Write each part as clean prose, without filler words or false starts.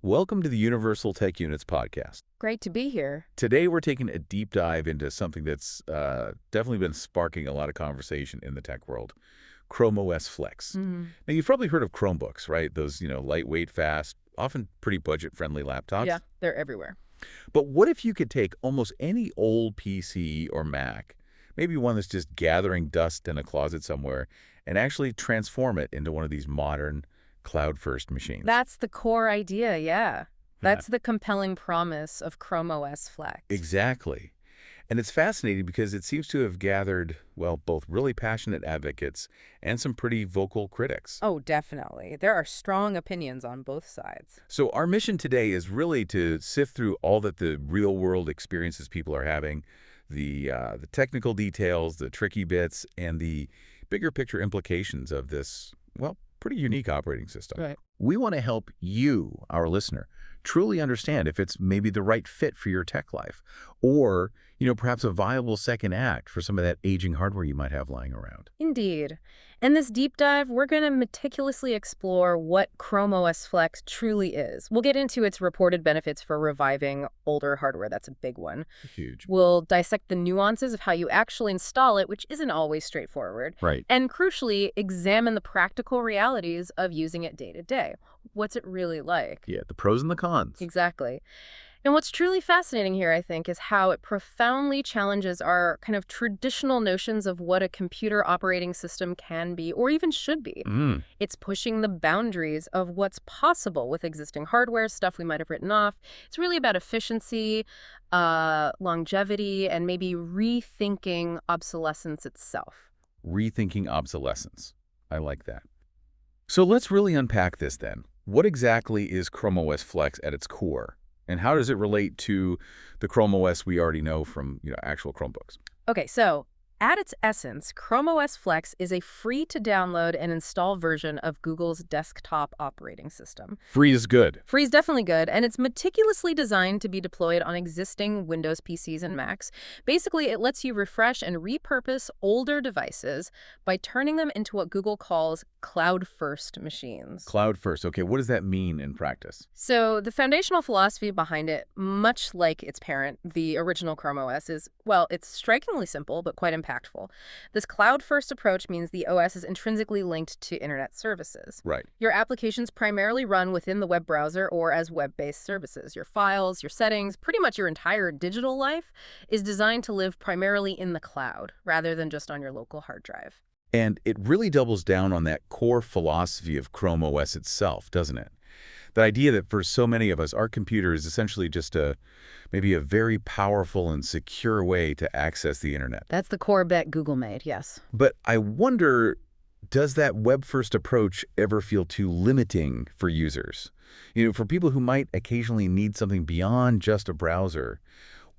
Welcome to the Universal Tech Units podcast. Great to be here. Today we're taking a deep dive into something that's definitely been sparking a lot of conversation in the tech world, Chrome OS Flex. Now, you've probably heard of Chromebooks, right? Those, lightweight, fast, often pretty budget-friendly laptops. Yeah, they're everywhere. But what if you could take almost any old PC or Mac, maybe one that's just gathering dust in a closet somewhere, and actually transform it into one of these modern cloud-first machines? That's the core idea, yeah. That's the compelling promise of Chrome OS Flex. Exactly. And it's fascinating because it seems to have gathered, well, both really passionate advocates and some pretty vocal critics. Oh, definitely. There are strong opinions on both sides. So our mission today is really to sift through all that the real-world experiences people are having, the technical details, the tricky bits, and the bigger picture implications of this, well, pretty unique operating system. Right. We want to help you, our listener, truly understand if it's maybe the right fit for your tech life, or, perhaps a viable second act for some of that aging hardware you might have lying around. Indeed. In this deep dive, we're going to meticulously explore what Chrome OS Flex truly is. We'll get into its reported benefits for reviving older hardware. That's a big one. Huge. We'll dissect the nuances of how you actually install it, which isn't always straightforward. Right. And crucially, examine the practical realities of using it day to day. What's it really like? Yeah, the pros and the cons. Exactly. And what's truly fascinating here, I think, is how it profoundly challenges our kind of traditional notions of what a computer operating system can be or even should be. It's pushing the boundaries of what's possible with existing hardware, stuff we might have written off. It's really about efficiency, longevity, and maybe rethinking obsolescence itself. Rethinking obsolescence. I like that. So let's really unpack this then. What exactly is Chrome OS Flex at its core? And how does it relate to the Chrome OS we already know from, actual Chromebooks? Okay, so at its essence, Chrome OS Flex is a free-to-download and install version of Google's desktop operating system. Free is good. Free is definitely good, and it's meticulously designed to be deployed on existing Windows PCs and Macs. Basically, it lets you refresh and repurpose older devices by turning them into what Google calls cloud-first machines. Cloud first. Okay, what does that mean in practice? So the foundational philosophy behind it, much like its parent, the original Chrome OS, is, well, it's strikingly simple but quite impactful. This cloud-first approach means the OS is intrinsically linked to internet services. Right. Your applications primarily run within the web browser or as web-based services. Your files, your settings, pretty much your entire digital life is designed to live primarily in the cloud rather than just on your local hard drive. And it really doubles down on that core philosophy of Chrome OS itself, doesn't it? The idea that for so many of us, our computer is essentially just maybe a very powerful and secure way to access the internet. That's the core bet Google made, yes. But I wonder, does that web-first approach ever feel too limiting for users? For people who might occasionally need something beyond just a browser,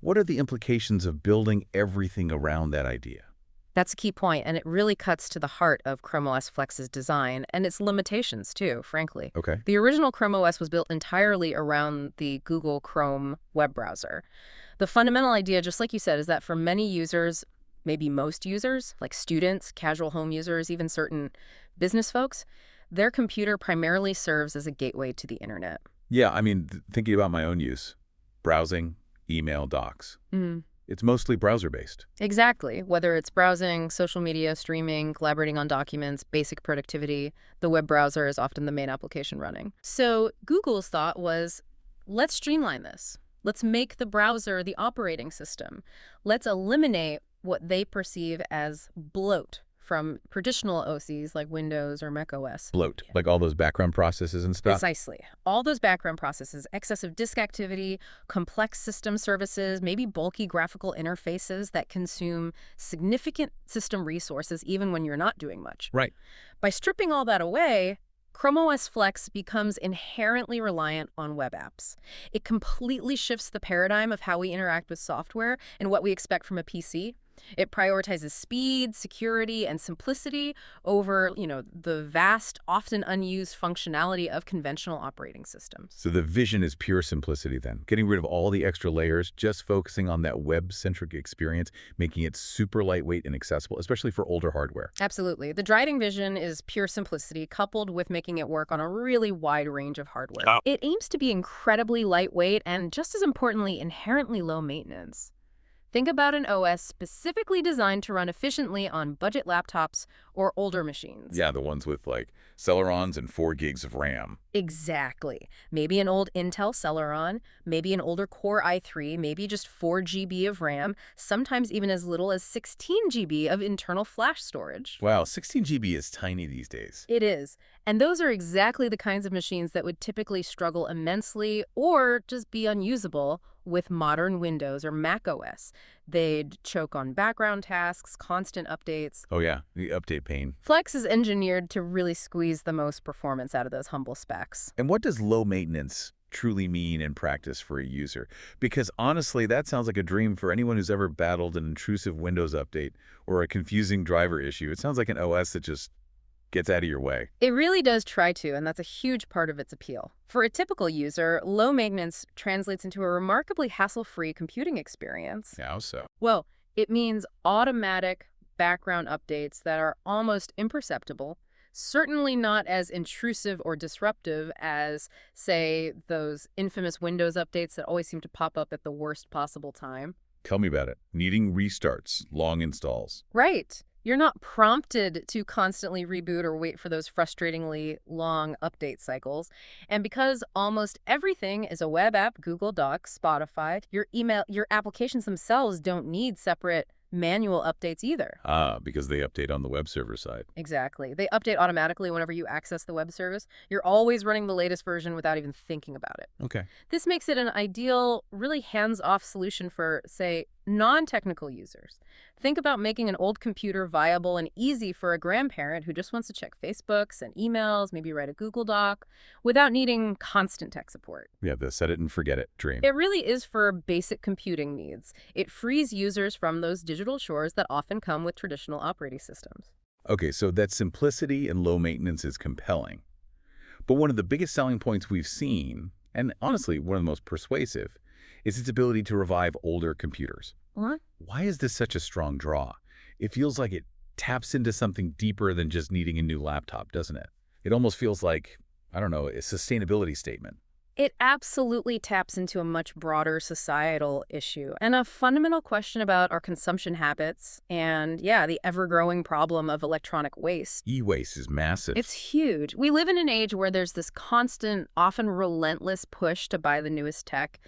what are the implications of building everything around that idea? That's a key point, and it really cuts to the heart of Chrome OS Flex's design and its limitations, too, frankly. Okay. The original Chrome OS was built entirely around the Google Chrome web browser. The fundamental idea, just like you said, is that for many users, maybe most users, like students, casual home users, even certain business folks, their computer primarily serves as a gateway to the internet. Yeah, thinking about my own use, browsing, email, docs. It's mostly browser-based. Exactly. Whether it's browsing, social media, streaming, collaborating on documents, basic productivity, the web browser is often the main application running. So Google's thought was, let's streamline this. Let's make the browser the operating system. Let's eliminate what they perceive as bloat from traditional OCs like Windows or Mac OS. Bloat, like all those background processes and stuff? Precisely. All those background processes, excessive disk activity, complex system services, maybe bulky graphical interfaces that consume significant system resources even when you're not doing much. Right. By stripping all that away, Chrome OS Flex becomes inherently reliant on web apps. It completely shifts the paradigm of how we interact with software and what we expect from a PC. It prioritizes speed, security, and simplicity over, the vast, often unused functionality of conventional operating systems. So the vision is pure simplicity then, getting rid of all the extra layers, just focusing on that web-centric experience, making it super lightweight and accessible, especially for older hardware. Absolutely. The Dryden vision is pure simplicity coupled with making it work on a really wide range of hardware. It aims to be incredibly lightweight and, just as importantly, inherently low maintenance. Think about an OS specifically designed to run efficiently on budget laptops or older machines. Yeah, the ones with like Celerons and 4 gigs of RAM. Exactly. Maybe an old Intel Celeron, maybe an older Core i3, maybe just 4 GB of RAM, sometimes even as little as 16 GB of internal flash storage. Wow, 16 GB is tiny these days. It is. And those are exactly the kinds of machines that would typically struggle immensely or just be unusable with modern Windows or Mac OS. They'd choke on background tasks, constant updates. Oh yeah, the update pain. Flex is engineered to really squeeze the most performance out of those humble specs. And what does low maintenance truly mean in practice for a user? Because honestly, that sounds like a dream for anyone who's ever battled an intrusive Windows update or a confusing driver issue. It sounds like an OS that just gets out of your way. It really does try to, and that's a huge part of its appeal. For a typical user, low maintenance translates into a remarkably hassle-free computing experience. How so? Well, it means automatic background updates that are almost imperceptible, certainly not as intrusive or disruptive as, say, those infamous Windows updates that always seem to pop up at the worst possible time. Tell me about it. Needing restarts, long installs. Right. You're not prompted to constantly reboot or wait for those frustratingly long update cycles. And because almost everything is a web app, Google Docs, Spotify, your email, your applications themselves don't need separate manual updates either. Ah, because they update on the web server side. Exactly. They update automatically whenever you access the web service. You're always running the latest version without even thinking about it. Okay. This makes it an ideal, really hands-off solution for, say, non-technical users. Think about making an old computer viable and easy for a grandparent who just wants to check Facebook, send emails, maybe write a Google Doc, without needing constant tech support. Yeah, the set it and forget it dream. It really is for basic computing needs. It frees users from those digital chores that often come with traditional operating systems. Okay, so that simplicity and low maintenance is compelling. But one of the biggest selling points we've seen, and honestly one of the most persuasive, is its ability to revive older computers. What? Why is this such a strong draw? It feels like it taps into something deeper than just needing a new laptop, doesn't it? It almost feels like, I don't know, a sustainability statement. It absolutely taps into a much broader societal issue and a fundamental question about our consumption habits and, yeah, the ever-growing problem of electronic waste. E-waste is massive. It's huge. We live in an age where there's this constant, often relentless push to buy the newest tech.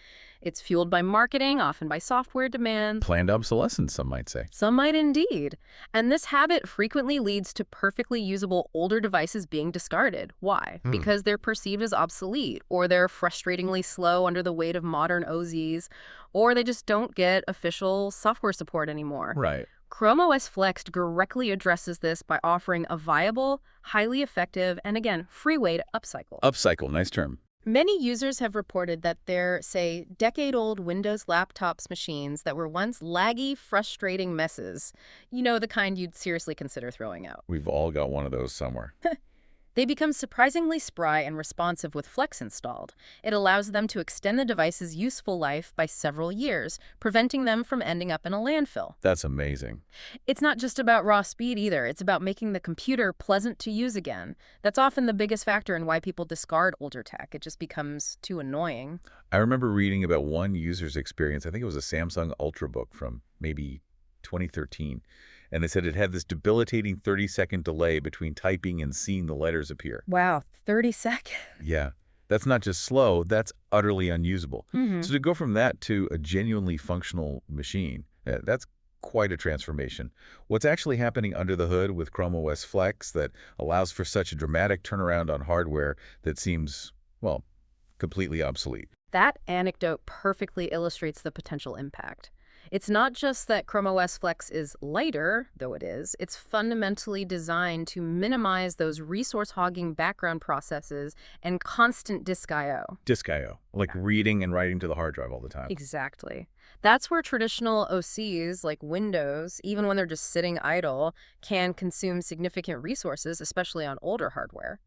It's fueled by marketing, often by software demand. Planned obsolescence, some might say. Some might indeed. And this habit frequently leads to perfectly usable older devices being discarded. Why? Because they're perceived as obsolete, or they're frustratingly slow under the weight of modern OZs, or they just don't get official software support anymore. Right. Chrome OS Flex directly addresses this by offering a viable, highly effective, and again, free way to upcycle. Upcycle, nice term. Many users have reported that their, say, decade-old Windows laptops machines that were once laggy, frustrating messes, the kind you'd seriously consider throwing out. We've all got one of those somewhere. They become surprisingly spry and responsive with Flex installed. It allows them to extend the device's useful life by several years, preventing them from ending up in a landfill. That's amazing. It's not just about raw speed either. It's about making the computer pleasant to use again. That's often the biggest factor in why people discard older tech. It just becomes too annoying. I remember reading about one user's experience. I think it was a Samsung Ultrabook from maybe 2013. And they said it had this debilitating 30-second delay between typing and seeing the letters appear. Wow, 30 seconds? Yeah, that's not just slow, that's utterly unusable. So to go from that to a genuinely functional machine, that's quite a transformation. What's actually happening under the hood with Chrome OS Flex that allows for such a dramatic turnaround on hardware that seems, well, completely obsolete? That anecdote perfectly illustrates the potential impact. It's not just that Chrome OS Flex is lighter, though it's fundamentally designed to minimize those resource-hogging background processes and constant disk I/O. Disk I/O, like reading and writing to the hard drive all the time. Exactly. That's where traditional OCs like Windows, even when they're just sitting idle, can consume significant resources, especially on older hardware.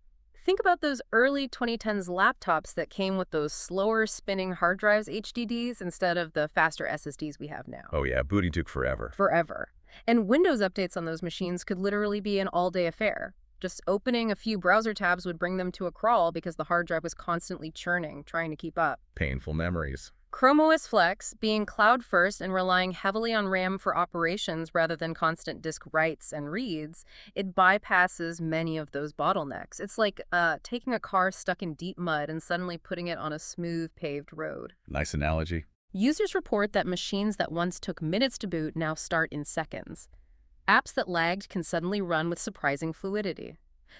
Think about those early 2010s laptops that came with those slower spinning hard drives HDDs instead of the faster SSDs we have now. Oh yeah, booting took forever. Forever. And Windows updates on those machines could literally be an all-day affair. Just opening a few browser tabs would bring them to a crawl because the hard drive was constantly churning, trying to keep up. Painful memories. Chrome OS Flex, being cloud-first and relying heavily on RAM for operations rather than constant disk writes and reads, it bypasses many of those bottlenecks. It's like taking a car stuck in deep mud and suddenly putting it on a smooth, paved road. Nice analogy. Users report that machines that once took minutes to boot now start in seconds. Apps that lagged can suddenly run with surprising fluidity.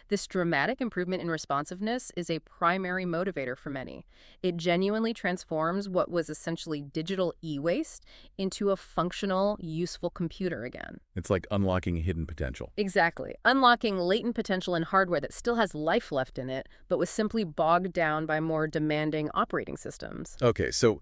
This dramatic improvement in responsiveness is a primary motivator for many. It genuinely transforms what was essentially digital e-waste into a functional, useful computer again. It's like unlocking hidden potential. Exactly. Unlocking latent potential in hardware that still has life left in it, but was simply bogged down by more demanding operating systems. Okay, so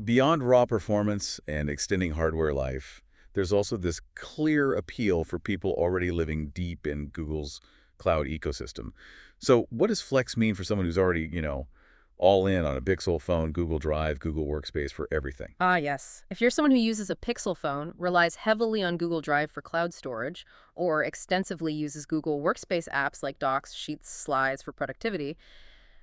beyond raw performance and extending hardware life, there's also this clear appeal for people already living deep in Google's cloud ecosystem. So what does Flex mean for someone who's already, all in on a Pixel phone, Google Drive, Google Workspace for everything? Ah, yes. If you're someone who uses a Pixel phone, relies heavily on Google Drive for cloud storage, or extensively uses Google Workspace apps like Docs, Sheets, Slides for productivity,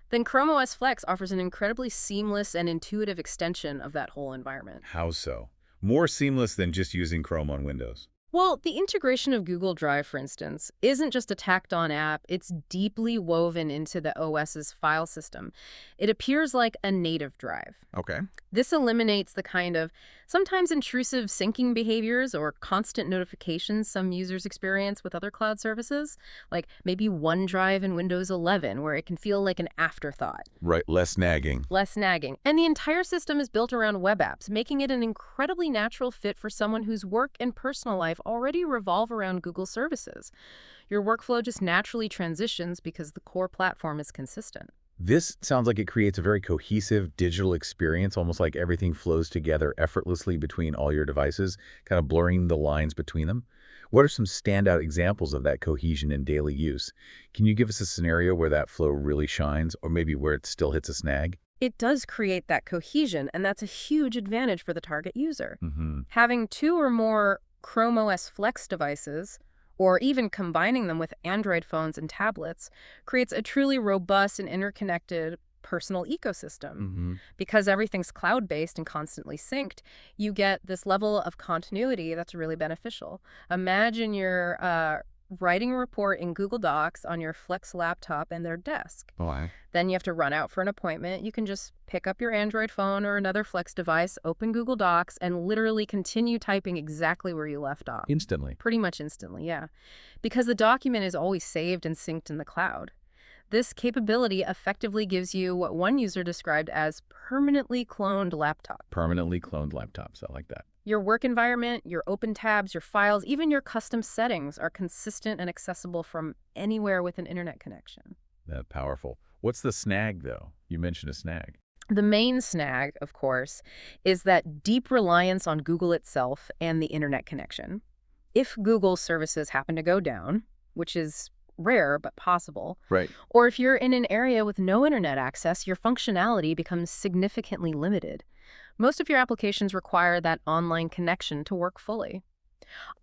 then Chrome OS Flex offers an incredibly seamless and intuitive extension of that whole environment. How so? More seamless than just using Chrome on Windows. Well, the integration of Google Drive, for instance, isn't just a tacked-on app. It's deeply woven into the OS's file system. It appears like a native drive. Okay. This eliminates the kind of sometimes intrusive syncing behaviors or constant notifications some users experience with other cloud services, like maybe OneDrive in Windows 11, where it can feel like an afterthought. Right, less nagging. Less nagging. And the entire system is built around web apps, making it an incredibly natural fit for someone whose work and personal life already revolve around Google services. Your workflow just naturally transitions because the core platform is consistent. This sounds like it creates a very cohesive digital experience, almost like everything flows together effortlessly between all your devices, kind of blurring the lines between them. What are some standout examples of that cohesion in daily use? Can you give us a scenario where that flow really shines, or maybe where it still hits a snag? It does create that cohesion, and that's a huge advantage for the target user. Mm-hmm. Having 2 or more Chrome OS Flex devices, or even combining them with Android phones and tablets, creates a truly robust and interconnected personal ecosystem. Mm-hmm. Because everything's cloud-based and constantly synced, you get this level of continuity that's really beneficial. Imagine you're writing a report in Google Docs on your Flex laptop and their desk. Why? Then you have to run out for an appointment. You can just pick up your Android phone or another Flex device, open Google Docs, and literally continue typing exactly where you left off. Instantly. Pretty much instantly, yeah. Because the document is always saved and synced in the cloud. This capability effectively gives you what one user described as permanently cloned laptop. Permanently cloned laptops. I like that. Your work environment, your open tabs, your files, even your custom settings are consistent and accessible from anywhere with an internet connection. That's powerful. What's the snag, though? You mentioned a snag. The main snag, of course, is that deep reliance on Google itself and the internet connection. If Google's services happen to go down, which is rare but possible, Right. or if you're in an area with no internet access, your functionality becomes significantly limited. Most of your applications require that online connection to work fully.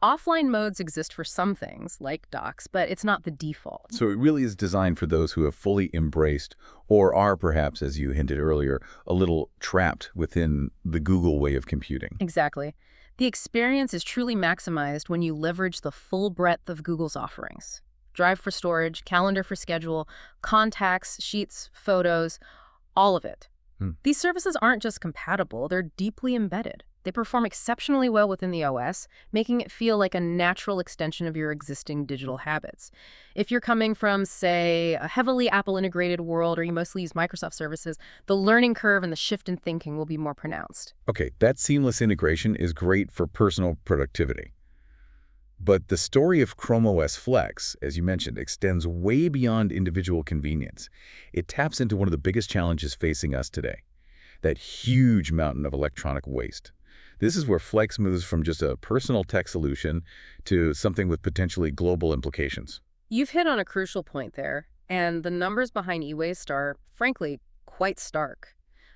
Offline modes exist for some things, like Docs, but it's not the default. So it really is designed for those who have fully embraced or are perhaps, as you hinted earlier, a little trapped within the Google way of computing. Exactly. The experience is truly maximized when you leverage the full breadth of Google's offerings. Drive for storage, calendar for schedule, contacts, sheets, photos, all of it. These services aren't just compatible, they're deeply embedded. They perform exceptionally well within the OS, making it feel like a natural extension of your existing digital habits. If you're coming from, say, a heavily Apple-integrated world or you mostly use Microsoft services, the learning curve and the shift in thinking will be more pronounced. Okay, that seamless integration is great for personal productivity. But the story of Chrome OS Flex, as you mentioned, extends way beyond individual convenience. It taps into one of the biggest challenges facing us today, that huge mountain of electronic waste. This is where Flex moves from just a personal tech solution to something with potentially global implications. You've hit on a crucial point there, and the numbers behind e-waste are, frankly, quite stark.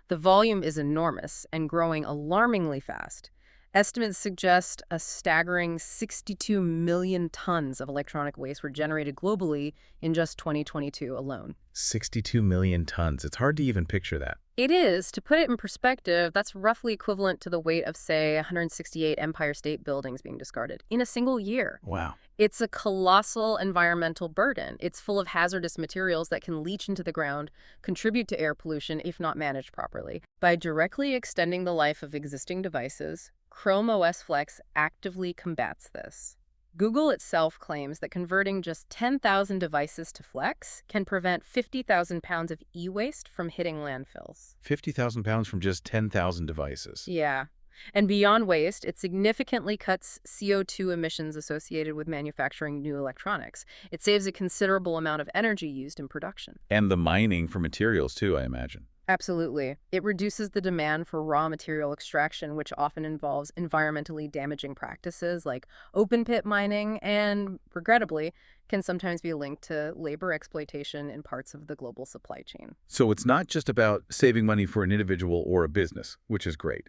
The volume is enormous and growing alarmingly fast. Estimates suggest a staggering 62 million tons of electronic waste were generated globally in just 2022 alone. 62 million tons. It's hard to even picture that. It is. To put it in perspective, that's roughly equivalent to the weight of, say, 168 Empire State Buildings being discarded in a single year. Wow. It's a colossal environmental burden. It's full of hazardous materials that can leach into the ground, contribute to air pollution if not managed properly. By directly extending the life of existing devices, Chrome OS Flex actively combats this. Google itself claims that converting just 10,000 devices to Flex can prevent 50,000 pounds of e-waste from hitting landfills. 50,000 pounds from just 10,000 devices. Yeah. And beyond waste, it significantly cuts CO2 emissions associated with manufacturing new electronics. It saves a considerable amount of energy used in production. And the mining for materials, too, I imagine. Absolutely. It reduces the demand for raw material extraction, which often involves environmentally damaging practices like open pit mining and, regrettably, can sometimes be linked to labor exploitation in parts of the global supply chain. So it's not just about saving money for an individual or a business, which is great,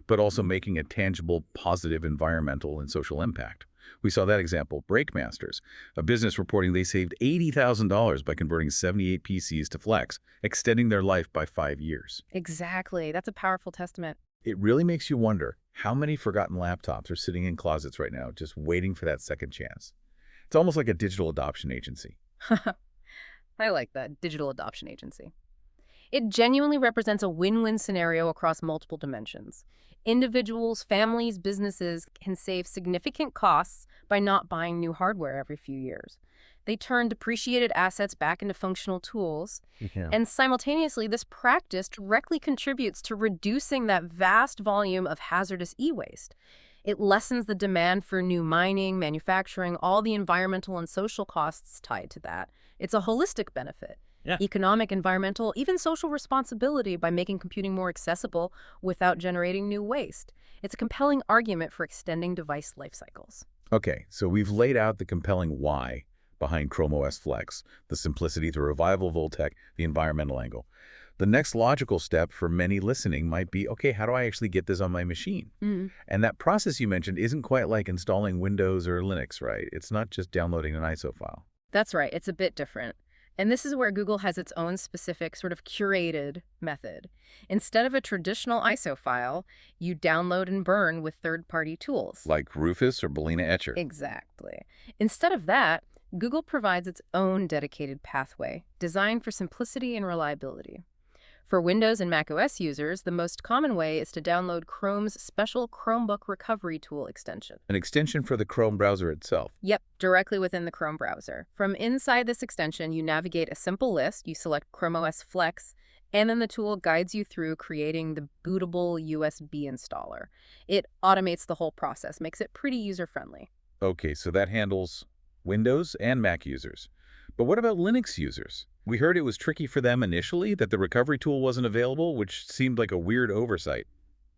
but also making a tangible, positive environmental and social impact. We saw that example, Breakmasters, a business reporting they saved $80,000 by converting 78 PCs to Flex, extending their life by 5 years. Exactly. That's a powerful testament. It really makes you wonder how many forgotten laptops are sitting in closets right now just waiting for that second chance. It's almost like a digital adoption agency. I like that, digital adoption agency. It genuinely represents a win-win scenario across multiple dimensions. Individuals, families, businesses can save significant costs by not buying new hardware every few years. They turn depreciated assets back into functional tools. Yeah. And simultaneously, this practice directly contributes to reducing that vast volume of hazardous e-waste. It lessens the demand for new mining, manufacturing, all the environmental and social costs tied to that. It's a holistic benefit. Yeah. Economic, environmental, even social responsibility by making computing more accessible without generating new waste. It's a compelling argument for extending device life cycles. Okay, so we've laid out the compelling why behind Chrome OS Flex, the simplicity, the revival of old tech, the environmental angle. The next logical step for many listening might be, okay, how do I actually get this on my machine? And that process you mentioned isn't quite like installing Windows or Linux, right? It's not just downloading an ISO file. That's right. It's a bit different. And this is where Google has its own specific sort of curated method. Instead of a traditional ISO file, you download and burn with third-party tools. Like Rufus or Balena Etcher. Exactly. Instead of that, Google provides its own dedicated pathway, designed for simplicity and reliability. For Windows and macOS users, the most common way is to download Chrome's special Chromebook Recovery Tool extension. An extension for the Chrome browser itself. Yep, directly within the Chrome browser. From inside this extension, you navigate a simple list, you select Chrome OS Flex, and then the tool guides you through creating the bootable USB installer. It automates the whole process, makes it pretty user-friendly. Okay, so that handles Windows and Mac users. But what about Linux users? We heard it was tricky for them initially, that the recovery tool wasn't available, which seemed like a weird oversight.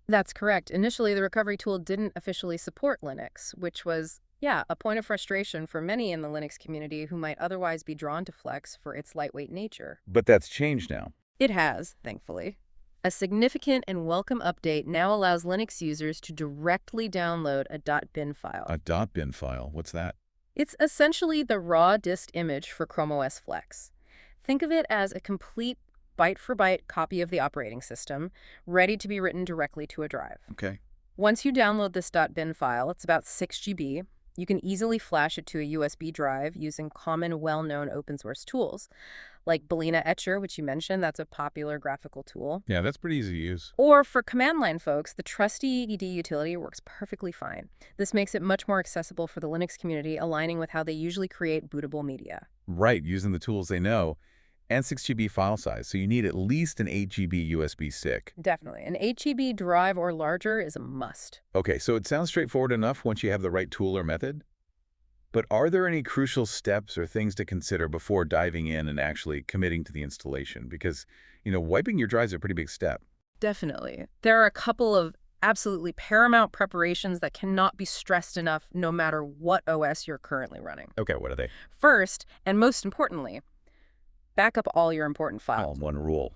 That's correct. Initially, the recovery tool didn't officially support Linux, which was, a point of frustration for many in the Linux community who might otherwise be drawn to Flex for its lightweight nature. But that's changed now. It has, thankfully. A significant and welcome update now allows Linux users to directly download a .bin file. A .bin file? What's that? It's essentially the raw disk image for Chrome OS Flex. Think of it as a complete byte-for-byte copy of the operating system, ready to be written directly to a drive. Okay. Once you download this .bin file, it's about 6 GB, You can easily flash it to a USB drive using common, well-known open source tools, like Balena Etcher, which you mentioned, that's a popular graphical tool. Yeah, that's pretty easy to use. Or for command line folks, the trusty ED utility works perfectly fine. This makes it much more accessible for the Linux community, aligning with how they usually create bootable media. Right, using the tools they know, and 6 GB file size, so you need at least an 8 GB USB stick. Definitely. An HEB drive or larger is a must. Okay, so it sounds straightforward enough once you have the right tool or method. But are there any crucial steps or things to consider before diving in and actually committing to the installation? Because, wiping your drive is a pretty big step. Definitely. There are a couple of absolutely paramount preparations that cannot be stressed enough no matter what OS you're currently running. Okay, what are they? First, and most importantly, back up all your important All files. in one rule.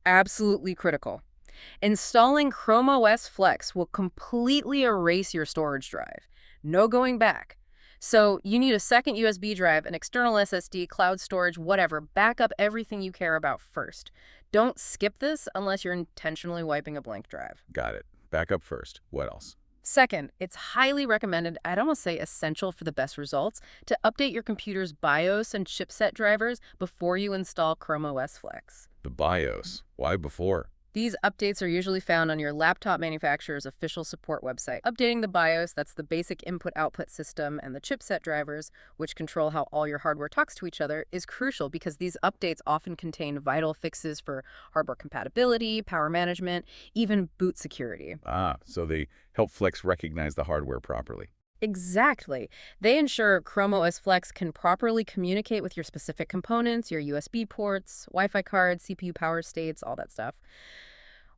Absolutely critical. Installing Chrome OS Flex will completely erase your storage drive. No going back. So you need a second USB drive, an external SSD, cloud storage, whatever. Back up everything you care about first. Don't skip this unless you're intentionally wiping a blank drive. Got it. Back up first. What else? Second, it's highly recommended, I'd almost say essential for the best results, to update your computer's BIOS and chipset drivers before you install Chrome OS Flex. The BIOS. Why before? These updates are usually found on your laptop manufacturer's official support website. Updating the BIOS, that's the basic input-output system, and the chipset drivers, which control how all your hardware talks to each other, is crucial because these updates often contain vital fixes for hardware compatibility, power management, even boot security. So they help Flex recognize the hardware properly. Exactly. They ensure Chrome OS Flex can properly communicate with your specific components, your USB ports, Wi-Fi cards, CPU power states, all that stuff.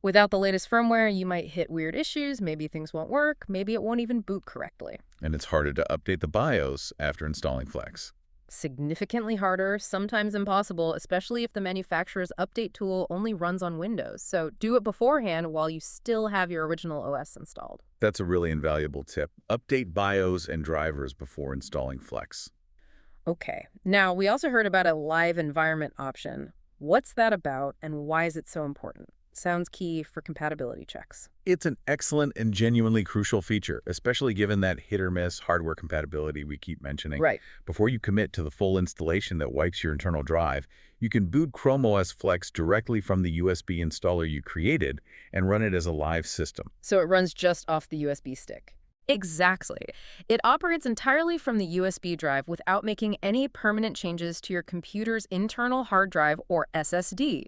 Without the latest firmware, you might hit weird issues, maybe things won't work, maybe it won't even boot correctly. And it's harder to update the BIOS after installing Flex. Significantly harder, sometimes impossible, especially if the manufacturer's update tool only runs on Windows. So do it beforehand while you still have your original OS installed. That's a really invaluable tip. Update BIOS and drivers before installing Flex. Okay, now we also heard about a live environment option. What's that about and why is it so important? Sounds key for compatibility checks. It's an excellent and genuinely crucial feature, especially given that hit-or-miss hardware compatibility we keep mentioning. Right. Before you commit to the full installation that wipes your internal drive, you can boot Chrome OS Flex directly from the USB installer you created and run it as a live system. So it runs just off the USB stick. Exactly. It operates entirely from the USB drive without making any permanent changes to your computer's internal hard drive or SSD.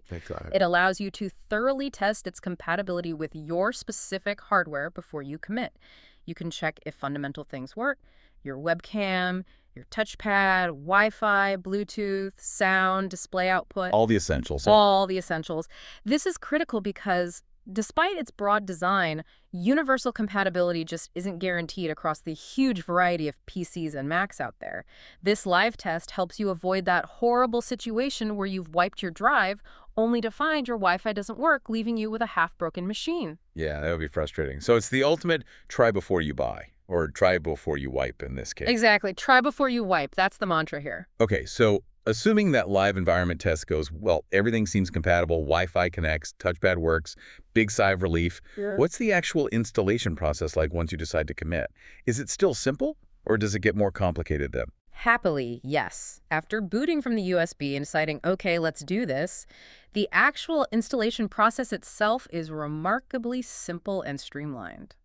It allows you to thoroughly test its compatibility with your specific hardware before you commit. You can check if fundamental things work, your webcam, your touchpad, Wi-Fi, Bluetooth, sound, display output. All the essentials. All the essentials. This is critical because despite its broad design, universal compatibility just isn't guaranteed across the huge variety of PCs and Macs out there. This live test helps you avoid that horrible situation where you've wiped your drive only to find your Wi-Fi doesn't work, leaving you with a half-broken machine. Yeah, that would be frustrating. So it's the ultimate try before you buy, or try before you wipe in this case. Exactly. Try before you wipe. That's the mantra here. Okay, so assuming that live environment test goes, well, everything seems compatible, Wi-Fi connects, touchpad works, big sigh of relief. Yeah. What's the actual installation process like once you decide to commit? Is it still simple, or does it get more complicated then? Happily, yes. After booting from the USB and deciding, okay, let's do this, the actual installation process itself is remarkably simple and streamlined.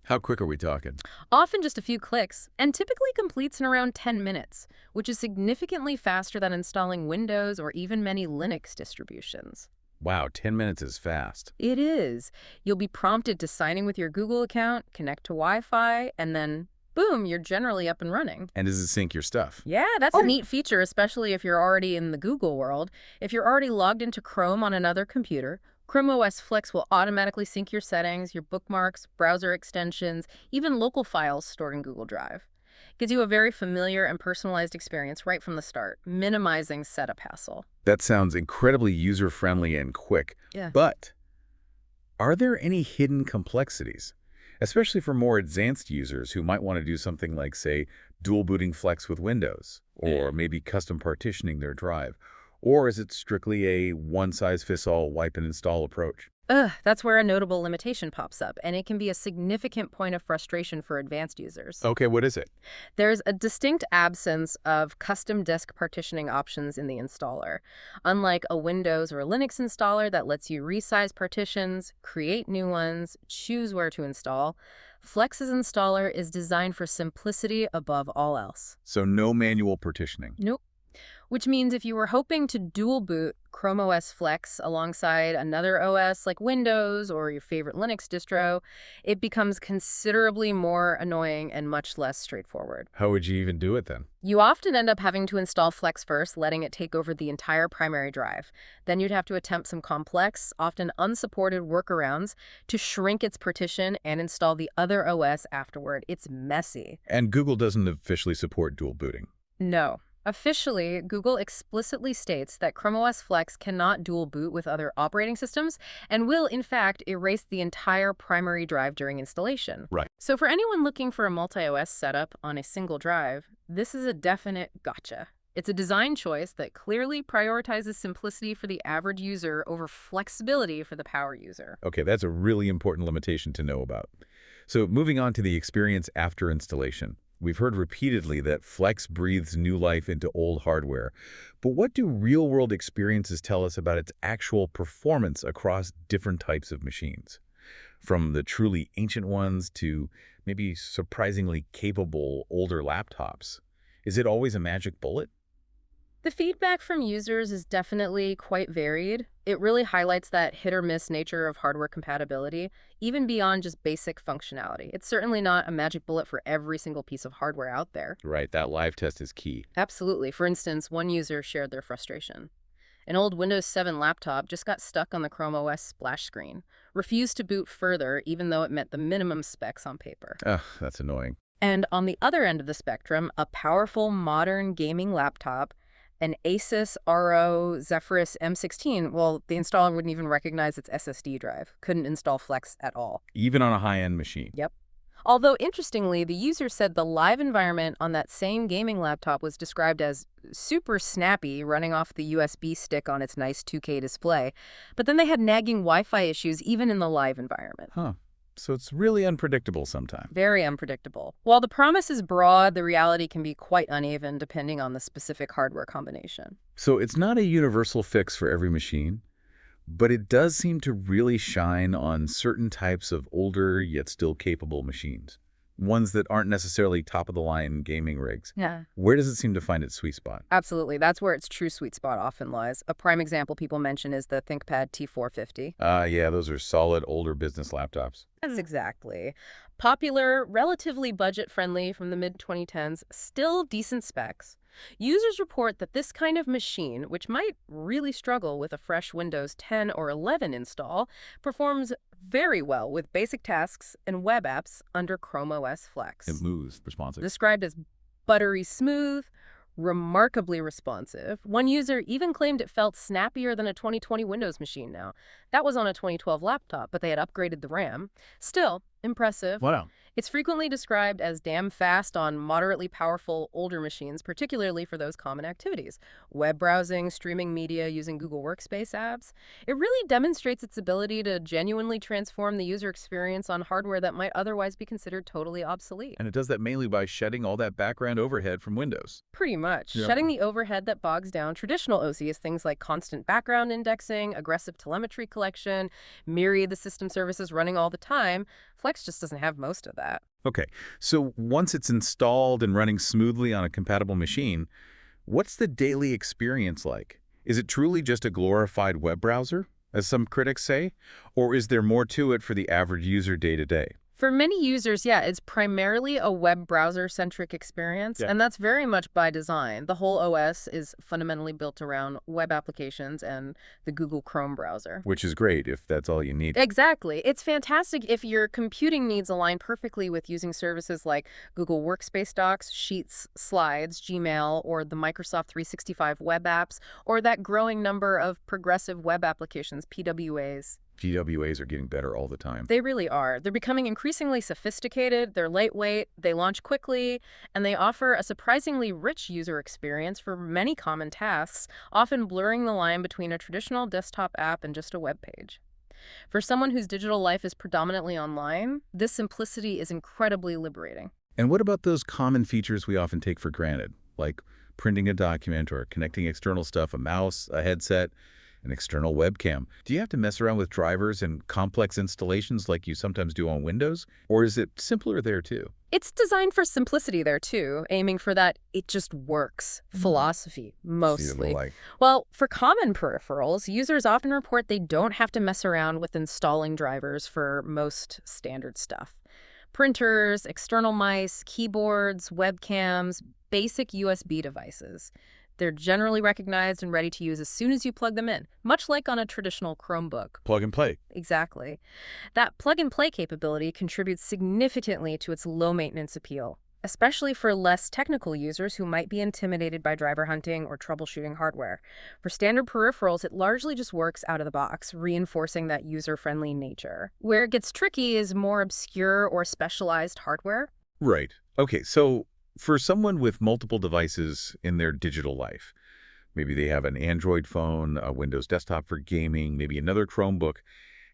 How quick are we talking? Often just a few clicks, and typically completes in around 10 minutes, which is significantly faster than installing Windows or even many Linux distributions. Wow, 10 minutes is fast. It is. You'll be prompted to sign in with your Google account, connect to Wi-Fi, and then boom, you're generally up and running. And does it sync your stuff? Yeah, that's a neat feature, especially if you're already in the Google world. If you're already logged into Chrome on another computer, Chrome OS Flex will automatically sync your settings, your bookmarks, browser extensions, even local files stored in Google Drive. Gives you a very familiar and personalized experience right from the start, minimizing setup hassle. That sounds incredibly user-friendly and quick. Yeah. But are there any hidden complexities, especially for more advanced users who might want to do something like, say, dual booting Flex with Windows, or maybe custom partitioning their drive? Or is it strictly a one-size-fits-all wipe and install approach? Ugh, that's where a notable limitation pops up, and it can be a significant point of frustration for advanced users. Okay, what is it? There's a distinct absence of custom disk partitioning options in the installer. Unlike a Windows or Linux installer that lets you resize partitions, create new ones, choose where to install, Flex's installer is designed for simplicity above all else. So no manual partitioning. Nope. Which means if you were hoping to dual boot Chrome OS Flex alongside another OS like Windows or your favorite Linux distro, it becomes considerably more annoying and much less straightforward. How would you even do it then? You often end up having to install Flex first, letting it take over the entire primary drive. Then you'd have to attempt some complex, often unsupported workarounds to shrink its partition and install the other OS afterward. It's messy. And Google doesn't officially support dual booting. No. Officially, Google explicitly states that Chrome OS Flex cannot dual boot with other operating systems and will, in fact, erase the entire primary drive during installation. Right. So for anyone looking for a multi-OS setup on a single drive, this is a definite gotcha. It's a design choice that clearly prioritizes simplicity for the average user over flexibility for the power user. Okay, that's a really important limitation to know about. So moving on to the experience after installation. We've heard repeatedly that Flex breathes new life into old hardware. But what do real-world experiences tell us about its actual performance across different types of machines? From the truly ancient ones to maybe surprisingly capable older laptops. Is it always a magic bullet? The feedback from users is definitely quite varied. It really highlights that hit-or-miss nature of hardware compatibility, even beyond just basic functionality. It's certainly not a magic bullet for every single piece of hardware out there. Right, that live test is key. Absolutely. For instance, one user shared their frustration. An old Windows 7 laptop just got stuck on the Chrome OS splash screen, refused to boot further even though it met the minimum specs on paper. Ugh, that's annoying. And on the other end of the spectrum, a powerful modern gaming laptop, an Asus RO Zephyrus M16, well, the installer wouldn't even recognize its SSD drive. Couldn't install Flex at all. Even on a high-end machine. Yep. Although, interestingly, the user said the live environment on that same gaming laptop was described as super snappy, running off the USB stick on its nice 2K display. But then they had nagging Wi-Fi issues even in the live environment. Huh. So it's really unpredictable sometimes. Very unpredictable. While the promise is broad, the reality can be quite uneven depending on the specific hardware combination. So it's not a universal fix for every machine, but it does seem to really shine on certain types of older yet still capable machines. Ones that aren't necessarily top-of-the-line gaming rigs. Yeah. Where does it seem to find its sweet spot? Absolutely. That's where its true sweet spot often lies. A prime example people mention is the ThinkPad T450. Yeah, those are solid older business laptops. That's exactly. Popular, relatively budget-friendly from the mid-2010s, still decent specs. Users report that this kind of machine, which might really struggle with a fresh Windows 10 or 11 install, performs very well with basic tasks and web apps under Chrome OS Flex. It moves responsive. Described as buttery smooth, remarkably responsive. One user even claimed it felt snappier than a 2020 Windows machine now. That was on a 2012 laptop, but they had upgraded the RAM. Still, impressive. Wow. It's frequently described as damn fast on moderately powerful older machines, particularly for those common activities. Web browsing, streaming media using Google Workspace apps. It really demonstrates its ability to genuinely transform the user experience on hardware that might otherwise be considered totally obsolete. And it does that mainly by shedding all that background overhead from Windows. Pretty much. Yeah. Shedding the overhead that bogs down traditional OCs, things like constant background indexing, aggressive telemetry collection, myriad the system services running all the time. Flex just doesn't have most of that. Okay, so once it's installed and running smoothly on a compatible machine, what's the daily experience like? Is it truly just a glorified web browser, as some critics say? Or is there more to it for the average user day to day? For many users, yeah, it's primarily a web browser-centric experience, and that's very much by design. The whole OS is fundamentally built around web applications and the Google Chrome browser. Which is great if that's all you need. Exactly. It's fantastic if your computing needs align perfectly with using services like Google Workspace Docs, Sheets, Slides, Gmail, or the Microsoft 365 web apps, or that growing number of progressive web applications, PWAs. GWAs are getting better all the time. They really are. They're becoming increasingly sophisticated, they're lightweight, they launch quickly, and they offer a surprisingly rich user experience for many common tasks, often blurring the line between a traditional desktop app and just a web page. For someone whose digital life is predominantly online, this simplicity is incredibly liberating. And what about those common features we often take for granted, like printing a document or connecting external stuff, a mouse, a headset, an external webcam? Do you have to mess around with drivers and complex installations like you sometimes do on Windows? Or is it simpler there too? It's designed for simplicity there too, aiming for that it just works philosophy, Feel mostly. like, Well, for common peripherals, users often report they don't have to mess around with installing drivers for most standard stuff. Printers, external mice, keyboards, webcams, basic USB devices. They're generally recognized and ready to use as soon as you plug them in, much like on a traditional Chromebook. plug and play. Exactly. That plug-and-play capability contributes significantly to its low-maintenance appeal, especially for less technical users who might be intimidated by driver hunting or troubleshooting hardware. For standard peripherals, it largely just works out of the box, reinforcing that user-friendly nature. Where it gets tricky is more obscure or specialized hardware. Right. Okay, so for someone with multiple devices in their digital life, maybe they have an Android phone, a Windows desktop for gaming, maybe another Chromebook,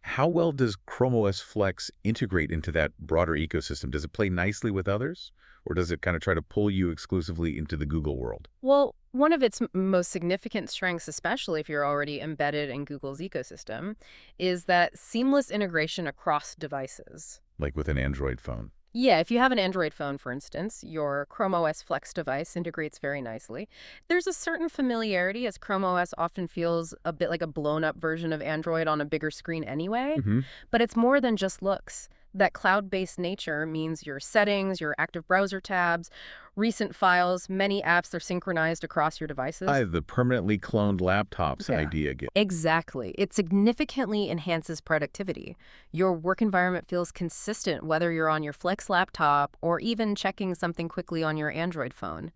how well does Chrome OS Flex integrate into that broader ecosystem? Does it play nicely with others, or does it kind of try to pull you exclusively into the Google world, Well, one of its most significant strengths, especially if you're already embedded in Google's ecosystem, is that seamless integration across devices. like with an Android phone? Yeah, if you have an Android phone, for instance, your Chrome OS Flex device integrates very nicely. There's a certain familiarity, as Chrome OS often feels a bit like a blown-up version of Android on a bigger screen anyway, Hmm. but it's more than just looks. That cloud-based nature means your settings, your active browser tabs, recent files, many apps are synchronized across your I devices. have the permanently cloned laptops Yeah. idea again. Exactly. It significantly enhances productivity. Your work environment feels consistent whether you're on your Flex laptop or even checking something quickly on your Android phone.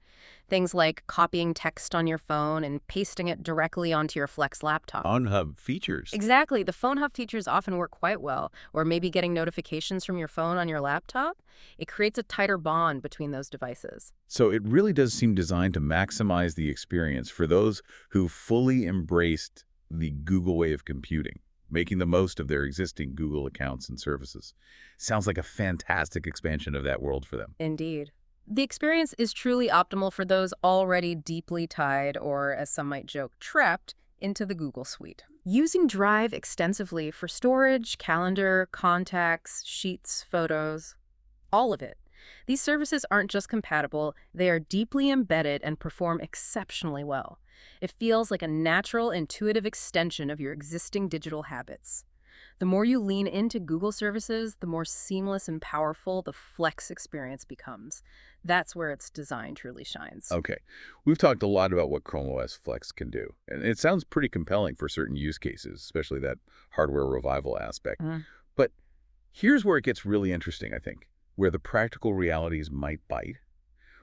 Things like copying text on your phone and pasting it directly onto your Flex laptop. On-hub features. Exactly. The phone hub features often work quite well, or maybe getting notifications from your phone on your laptop. It creates a tighter bond between those devices. So it really does seem designed to maximize the experience for those who fully embraced the Google way of computing, making the most of their existing Google accounts and services. Sounds like a fantastic expansion of that world for them. Indeed. The experience is truly optimal for those already deeply tied, or as some might joke, trapped into the Google suite. Using Drive extensively for storage, calendar, contacts, sheets, photos, all of it. These services aren't just compatible, they are deeply embedded and perform exceptionally well. It feels like a natural, intuitive extension of your existing digital habits. The more you lean into Google services, the more seamless and powerful the Flex experience becomes. That's where its design truly shines. Okay, we've talked a lot about what Chrome OS Flex can do, and it sounds pretty compelling for certain use cases, especially that hardware revival aspect. Mhm. But here's where it gets really interesting, I think, where the practical realities might bite.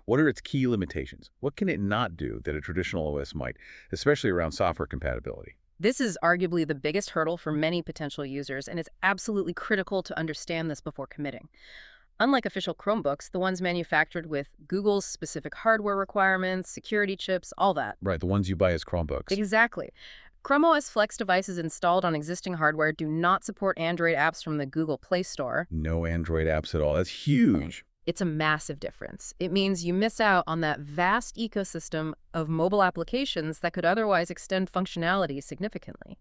What are its key limitations? What can it not do that a traditional OS might, especially around software compatibility? This is arguably the biggest hurdle for many potential users, and it's absolutely critical to understand this before committing. Unlike official Chromebooks, the ones manufactured with Google's specific hardware requirements, security chips, all that. Right, the ones you buy as Chromebooks. Exactly. Chrome OS Flex devices installed on existing hardware do not support Android apps from the Google Play Store. No Android apps at all. That's huge. It's a massive difference. It means you miss out on that vast ecosystem of mobile applications that could otherwise extend functionality significantly.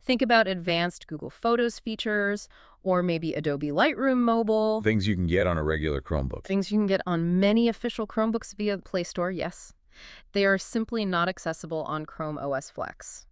Think about advanced Google Photos features, or maybe Adobe Lightroom Mobile, Things you can get on a regular Chromebook. things you can get on many official Chromebooks via the Play Store, yes. They are simply not accessible on Chrome OS Flex.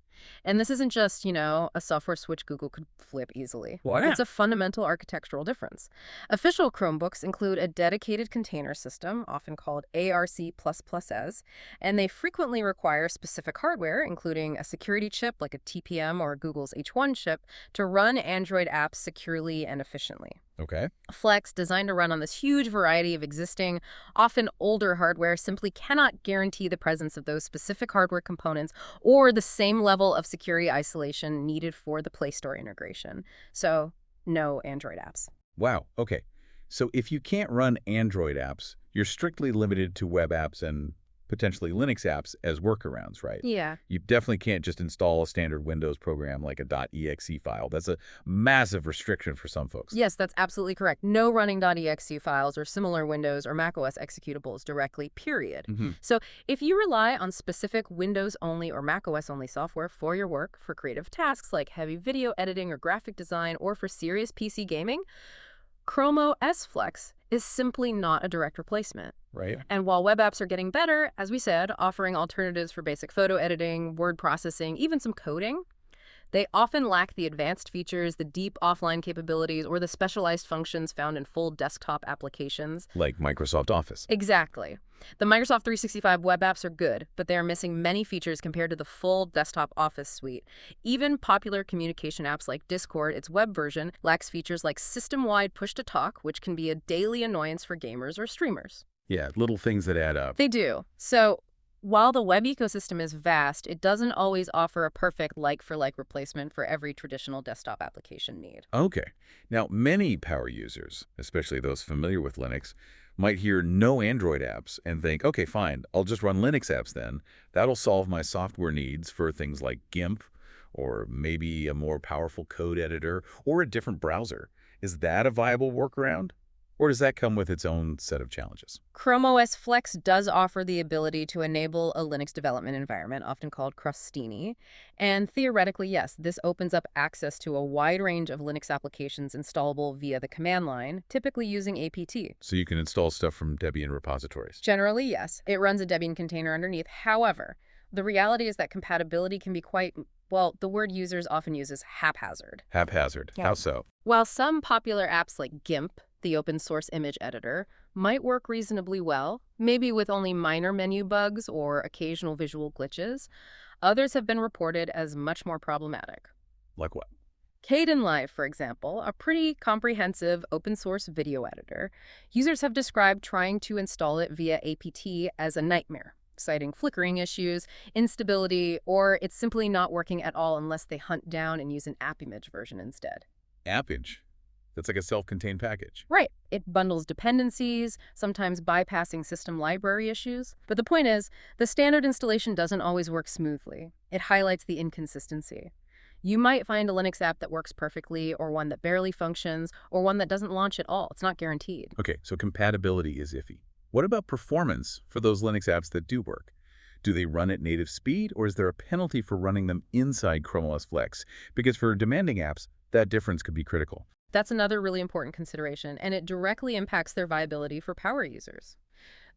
And this isn't just, a software switch Google could flip easily. What? It's a fundamental architectural difference. Official Chromebooks include a dedicated container system, often called ARC++S, and they frequently require specific hardware, including a security chip like a TPM or Google's H1 chip, to run Android apps securely and efficiently. Okay. Flex, designed to run on this huge variety of existing, often older hardware, simply cannot guarantee the presence of those specific hardware components or the same level of security isolation needed for the Play Store integration. So, no Android apps. Wow. Okay. So if you can't run Android apps, you're strictly limited to web apps and potentially Linux apps as workarounds, right? Yeah. You definitely can't just install a standard Windows program like a .exe file. That's a massive restriction for some folks. Yes, that's absolutely correct. No running .exe files or similar Windows or macOS executables directly, period. Hmm. So if you rely on specific Windows-only or macOS-only software for your work, for creative tasks like heavy video editing or graphic design, or for serious PC gaming, Chrome OS Flex is simply not a direct replacement. Right? And while web apps are getting better, as we said, offering alternatives for basic photo editing, word processing, even some coding, they often lack the advanced features, the deep offline capabilities, or the specialized functions found in full desktop applications. Like Microsoft Office. Exactly. The Microsoft 365 web apps are good, but they are missing many features compared to the full desktop Office suite. Even popular communication apps like Discord, its web version, lacks features like system-wide push-to-talk, which can be a daily annoyance for gamers or streamers. Yeah, little things that add up. They do. So while the web ecosystem is vast, it doesn't always offer a perfect like-for-like replacement for every traditional desktop application need. Okay. Now, many power users, especially those familiar with Linux, might hear no Android apps and think, okay, fine, I'll just run Linux apps then. That'll solve my software needs for things like GIMP or maybe a more powerful code editor or a different browser. Is that a viable workaround? Or does that come with its own set of challenges? Chrome OS Flex does offer the ability to enable a Linux development environment, often called crustini. And theoretically, yes, this opens up access to a wide range of Linux applications installable via the command line, typically using apt. So you can install stuff from Debian repositories. Generally, yes, it runs a Debian container underneath. However, the reality is that compatibility can be quite, well, the word users often use is haphazard. Haphazard. Yeah. How so? While some popular apps like GIMP, the open source image editor, might work reasonably well, maybe with only minor menu bugs or occasional visual glitches, others have been reported as much more problematic. Like what? Kdenlive, for example, a pretty comprehensive open source video editor, users have described trying to install it via apt as a nightmare, citing flickering issues, instability, or it's simply not working at all unless they hunt down and use an app image version instead. Appage. That's like a self-contained package. Right. It bundles dependencies, sometimes bypassing system library issues. But the point is, the standard installation doesn't always work smoothly. It highlights the inconsistency. You might find a Linux app that works perfectly, or one that barely functions, or one that doesn't launch at all. It's not guaranteed. Okay, so compatibility is iffy. What about performance for those Linux apps that do work? Do they run at native speed, or is there a penalty for running them inside Chrome OS Flex? Because for demanding apps, that difference could be critical. That's another really important consideration, and it directly impacts their viability for power users.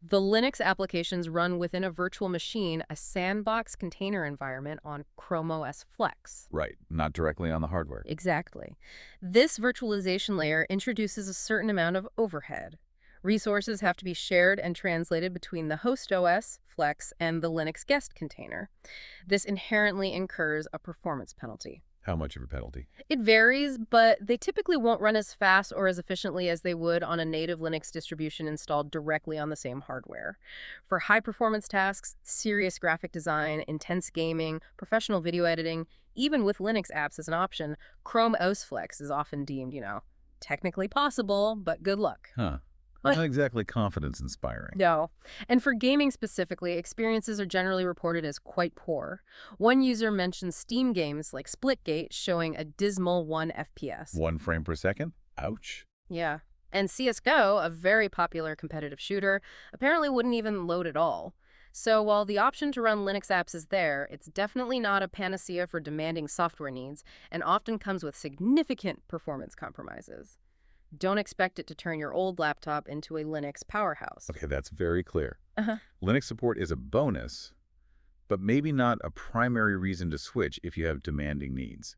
The Linux applications run within a virtual machine, a sandbox container environment on Chrome OS Flex. Right, not directly on the hardware. Exactly. This virtualization layer introduces a certain amount of overhead. Resources have to be shared and translated between the host OS, Flex, and the Linux guest container. This inherently incurs a performance penalty. How much of a penalty? It varies, but they typically won't run as fast or as efficiently as they would on a native Linux distribution installed directly on the same hardware. For high-performance tasks, serious graphic design, intense gaming, professional video editing, even with Linux apps as an option, Chrome OS Flex is often deemed, technically possible, but good luck. Huh. Not exactly confidence-inspiring. No. And for gaming specifically, experiences are generally reported as quite poor. One user mentioned Steam games like Splitgate showing a dismal 1 FPS. 1 frame per second? Ouch. Yeah. And CSGO, a very popular competitive shooter, apparently wouldn't even load at all. So while the option to run Linux apps is there, it's definitely not a panacea for demanding software needs and often comes with significant performance compromises. Don't expect it to turn your old laptop into a Linux powerhouse. Okay, that's very clear. Uh-huh. Linux support is a bonus, but maybe not a primary reason to switch if you have demanding needs.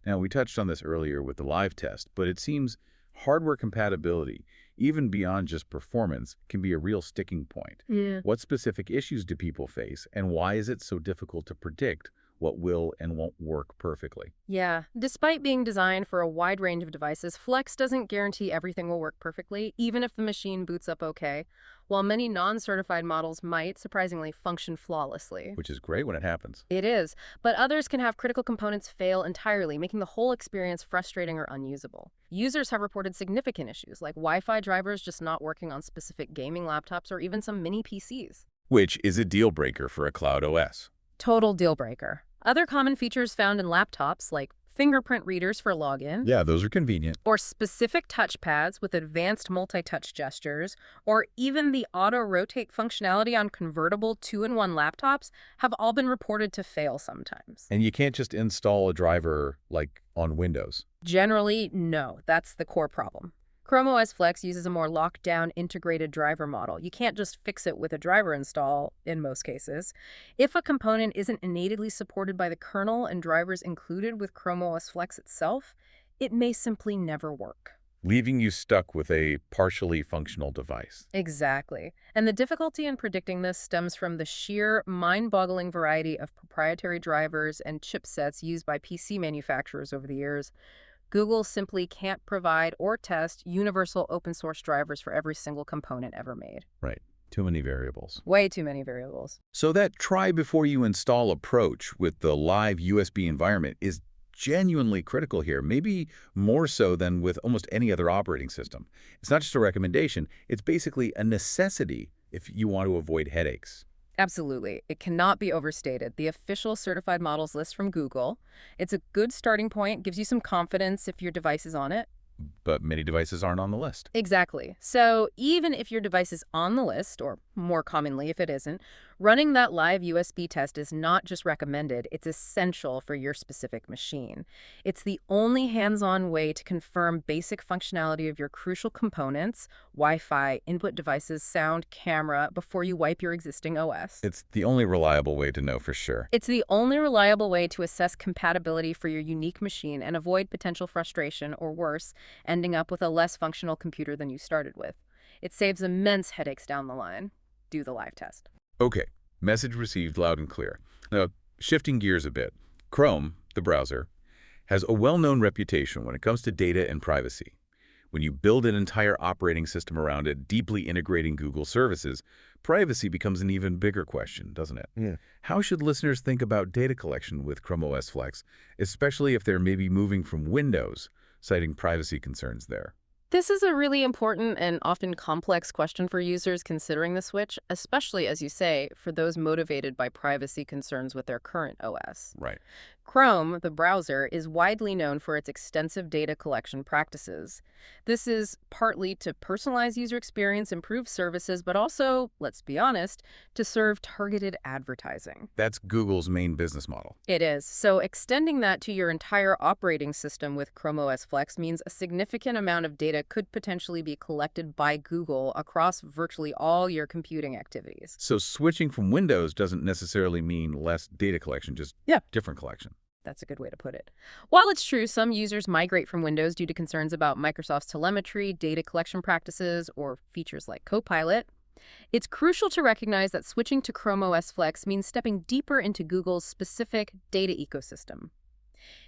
Now, we touched on this earlier with the live test, but it seems hardware compatibility, even beyond just performance, can be a real sticking point. Yeah. What specific issues do people face, and why is it so difficult to predict what will and won't work perfectly? Yeah. Despite being designed for a wide range of devices, Flex doesn't guarantee everything will work perfectly, even if the machine boots up okay, while many non-certified models might, surprisingly, function flawlessly. Which is great when it happens. It is, but others can have critical components fail entirely, making the whole experience frustrating or unusable. Users have reported significant issues, like Wi-Fi drivers just not working on specific gaming laptops or even some mini PCs. which is a deal breaker for a cloud OS. Total deal breaker. Other common features found in laptops, like fingerprint readers for login, Yeah, those are convenient. or specific touchpads with advanced multi-touch gestures, or even the auto-rotate functionality on convertible 2-in-1 laptops have all been reported to fail sometimes. And you can't just install a driver like on Windows. Generally, no. That's the core problem. Chrome OS Flex uses a more locked-down integrated driver model. You can't just fix it with a driver install in most cases. If a component isn't innately supported by the kernel and drivers included with Chrome OS Flex itself, it may simply never work. Leaving you stuck with a partially functional device. Exactly. And the difficulty in predicting this stems from the sheer mind-boggling variety of proprietary drivers and chipsets used by PC manufacturers over the years. Google simply can't provide or test universal open-source drivers for every single component ever made. Right. Too many variables. Way too many variables. So that try before you install approach with the live USB environment is genuinely critical here, maybe more so than with almost any other operating system. It's not just a recommendation, it's basically a necessity if you want to avoid headaches. Absolutely. It cannot be overstated. The official certified models list from Google. It's a good starting point, gives you some confidence if your device is on it. But many devices aren't on the list. Exactly. So even if your device is on the list, or more commonly if it isn't, running that live USB test is not just recommended, it's essential for your specific machine. It's the only hands-on way to confirm basic functionality of your crucial components, Wi-Fi, input devices, sound, camera, before you wipe your existing OS. It's the only reliable way to know for sure. It's the only reliable way to assess compatibility for your unique machine and avoid potential frustration, or worse, ending up with a less functional computer than you started with. It saves immense headaches down the line. Do the live test. Okay, message received loud and clear. Now, shifting gears a bit, Chrome, the browser, has a well-known reputation when it comes to data and privacy. When you build an entire operating system around it, deeply integrating Google services, privacy becomes an even bigger question, doesn't it? Yeah. How should listeners think about data collection with Chrome OS Flex, especially if they're maybe moving from Windows, citing privacy concerns there? This is a really important and often complex question for users considering the switch, especially, as you say, for those motivated by privacy concerns with their current OS. Right. Chrome, the browser, is widely known for its extensive data collection practices. This is partly to personalize user experience, improve services, but also, let's be honest, to serve targeted advertising. That's Google's main business model. It is. So extending that to your entire operating system with Chrome OS Flex means a significant amount of data could potentially be collected by Google across virtually all your computing activities. So switching from Windows doesn't necessarily mean less data collection, just different collection. That's a good way to put it. While it's true some users migrate from Windows due to concerns about Microsoft's telemetry, data collection practices, or features like Copilot, it's crucial to recognize that switching to Chrome OS Flex means stepping deeper into Google's specific data ecosystem.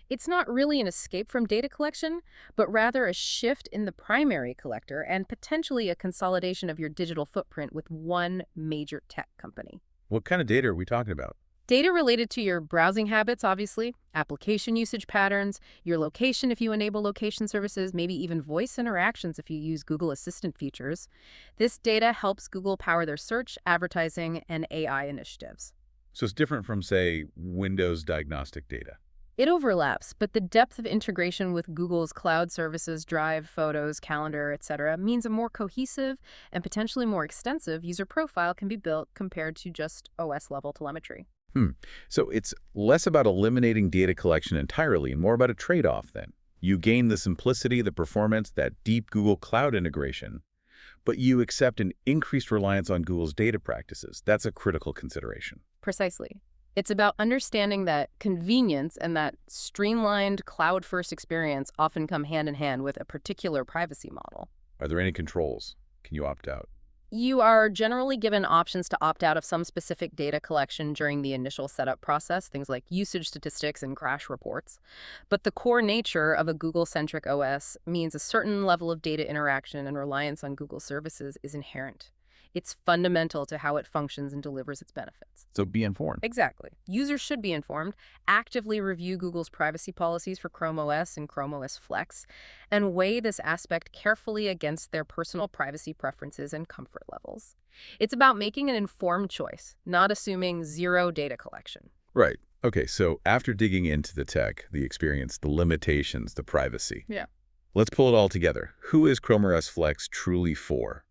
It's not really an escape from data collection, but rather a shift in the primary collector and potentially a consolidation of your digital footprint with one major tech company. What kind of data are we talking about? Data related to your browsing habits, obviously, application usage patterns, your location if you enable location services, maybe even voice interactions if you use Google Assistant features. This data helps Google power their search, advertising, and AI initiatives. So it's different from, say, Windows diagnostic data. It overlaps, but the depth of integration with Google's cloud services, Drive, Photos, Calendar, etc., means a more cohesive and potentially more extensive user profile can be built compared to just OS-level telemetry. So it's less about eliminating data collection entirely and more about a trade-off then. You gain the simplicity, the performance, that deep Google Cloud integration, but you accept an increased reliance on Google's data practices. That's a critical consideration. Precisely. It's about understanding that convenience and that streamlined cloud-first experience often come hand in hand with a particular privacy model. Are there any controls? Can you opt out? You are generally given options to opt out of some specific data collection during the initial setup process, things like usage statistics and crash reports. But the core nature of a Google-centric OS means a certain level of data interaction and reliance on Google services is inherent. It's fundamental to how it functions and delivers its benefits. So be informed. Exactly. Users should be informed, actively review Google's privacy policies for Chrome OS and Chrome OS Flex, and weigh this aspect carefully against their personal privacy preferences and comfort levels. It's about making an informed choice, not assuming zero data collection. Right. Okay, so after digging into the tech, the experience, the limitations, the privacy, Yeah. let's pull it all together. Who is Chrome OS Flex truly for?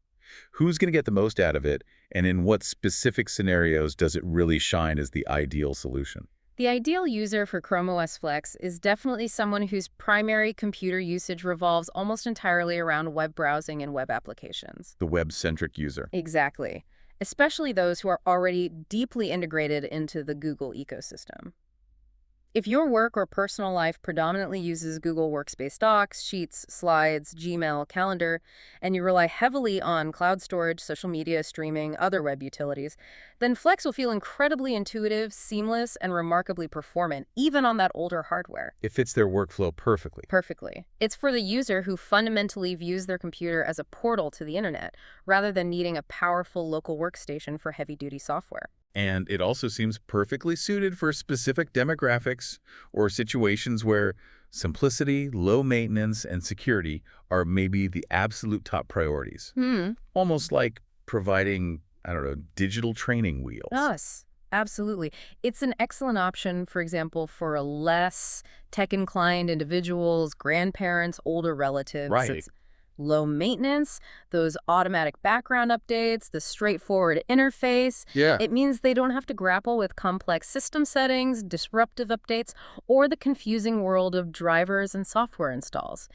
Who's going to get the most out of it, and in what specific scenarios does it really shine as the ideal solution? The ideal user for Chrome OS Flex is definitely someone whose primary computer usage revolves almost entirely around web browsing and web applications. The web-centric user. Exactly. Especially those who are already deeply integrated into the Google ecosystem. If your work or personal life predominantly uses Google Workspace Docs, Sheets, Slides, Gmail, Calendar, and you rely heavily on cloud storage, social media, streaming, other web utilities, then Flex will feel incredibly intuitive, seamless, and remarkably performant, even on that older hardware. It fits their workflow perfectly. Perfectly. It's for the user who fundamentally views their computer as a portal to the internet, rather than needing a powerful local workstation for heavy-duty software. And it also seems perfectly suited for specific demographics or situations where simplicity, low maintenance, and security are maybe the absolute top priorities. Almost like providing, I don't know, digital training wheels. Yes, absolutely. It's an excellent option, for example, for a less tech-inclined individuals, grandparents, older relatives. Right. It's low maintenance, those automatic background updates, the straightforward interface. Yeah. It means they don't have to grapple with complex system settings, disruptive updates, or the confusing world of drivers and software installs.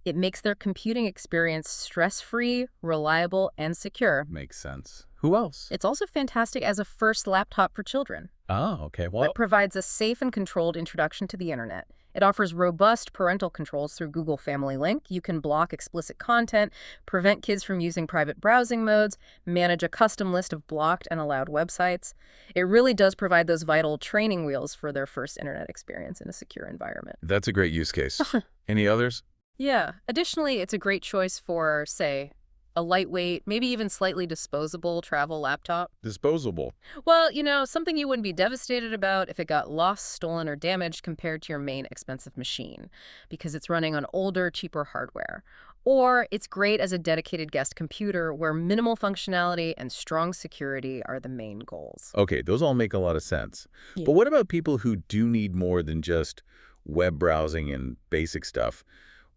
It makes their computing experience stress-free, reliable, and secure. Makes sense. Who else? It's also fantastic as a first laptop for children. Oh, okay. Well, It provides a safe and controlled introduction to the internet. It offers robust parental controls through Google Family Link. You can block explicit content, prevent kids from using private browsing modes, manage a custom list of blocked and allowed websites. It really does provide those vital training wheels for their first internet experience in a secure environment. that's a great use case. Any others? Yeah. Additionally, it's a great choice for, say, a lightweight, maybe even slightly disposable travel laptop. Disposable. Well, something you wouldn't be devastated about if it got lost, stolen, or damaged compared to your main expensive machine, because it's running on older, cheaper hardware. Or it's great as a dedicated guest computer where minimal functionality and strong security are the main goals. Okay, those all make a lot of sense. Yeah. But what about people who do need more than just web browsing and basic stuff?